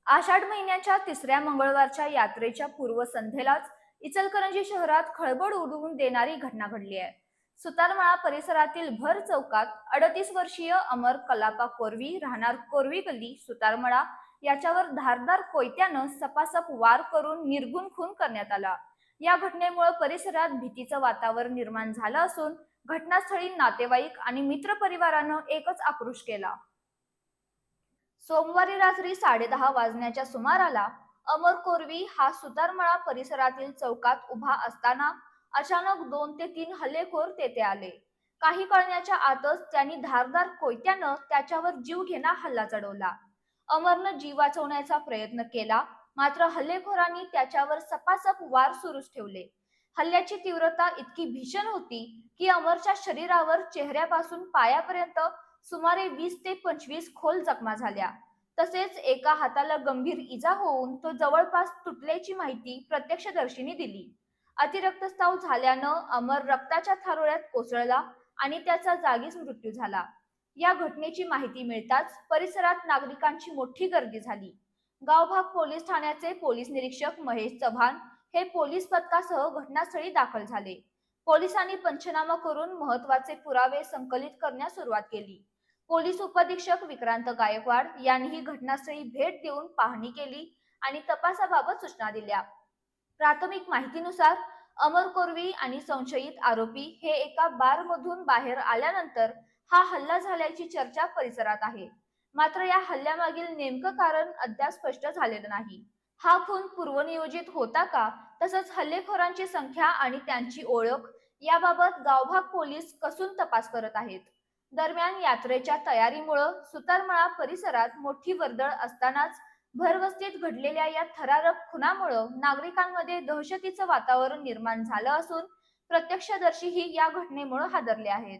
आषाढ महिन्याच्या तिसऱ्या मंगळवारच्या यात्रेच्या पूर्वसंध्येलाच इचलकरंजी शहरात खळबळ उडवून देणारी घटना घडली आहे. सुतारमाळा परिसरातील भर चौकात 38 वर्षीय अमर कलापा कोरवी राहणार कोरवी गल्ली सुतारमळा याच्यावर धारदार कोयत्यानं सपासप वार करून निर्घुण खून करण्यात आला. या घटनेमुळे परिसरात भीतीचं वातावरण निर्माण झालं असून घटनास्थळी नातेवाईक आणि मित्र परिवारानं एकच आक्रोश केला. सोमवारी रात्री 10:30 वाजण्याच्या सुमाराला अमर कोरवी हा सुतारमळा परिसरातील चौकात उभा असताना अचानक 2 ते 3 हल्लेखोर तेथे आले. काही कळण्याच्या आतच त्यांनी धारदार कोयत्यानं त्याच्यावर जीवघेणा हल्ला चढवला. अमरनं जीव वाचवण्याचा प्रयत्न केला, मात्र हल्लेखोरांनी त्याच्यावर सपासप वार सुरूच ठेवले. हल्ल्याची तीव्रता इतकी भीषण होती की अमरच्या शरीरावर चेहऱ्यापासून पायापर्यंत सुमारे 20 ते 25 खोल जखमा झाल्या. तसेच एका हाताला गंभीर इजा होऊन तो जवळपास तुटल्याची माहिती प्रत्यक्षदर्शींनी दिली. अतिरक्तस्राव झाल्यानं अमर रक्ताच्या थारोळ्यात कोसळला आणि त्याचा जागीच मृत्यू झाला. या घटनेची माहिती मिळताच परिसरात नागरिकांची मोठी गर्दी झाली. गावभाग पोलीस ठाण्याचे पोलीस निरीक्षक महेश चव्हाण हे पोलीस पथकासह घटनास्थळी दाखल झाले. पोलिसांनी पंचनामा करून महत्त्वाचे पुरावे संकलित करण्यास सुरुवात केली. पोलीस उपअधीक्षक विक्रांत गायकवाड यांनीही घटनास्थळी भेट देऊन पाहणी केली आणि तपासाबाबत सूचना दिल्या. प्राथमिक माहितीनुसार अमर कोरवी आणि संशयित आरोपी हे एका बारमधून बाहेर आल्यानंतर हा हल्ला झाल्याची चर्चा परिसरात आहे. मात्र या हल्ल्यामागील नेमकं कारण अद्याप स्पष्ट झालेलं नाही. हा खून पूर्वनियोजित होता का, तसंच हल्लेखोरांची संख्या आणि त्यांची ओळख याबाबत गावभाग पोलीस कसून तपास करत आहेत. दरम्यान यात्रेच्या तयारीमुळे सुतारमळा परिसरात मोठी वर्दळ असतानाच भरवस्तीत घडलेल्या या थरारक खुनामुळे नागरिकांमध्ये दहशतीचं वातावरण निर्माण झालं असून प्रत्यक्षदर्शीही या घटनेमुळे हादरले आहेत.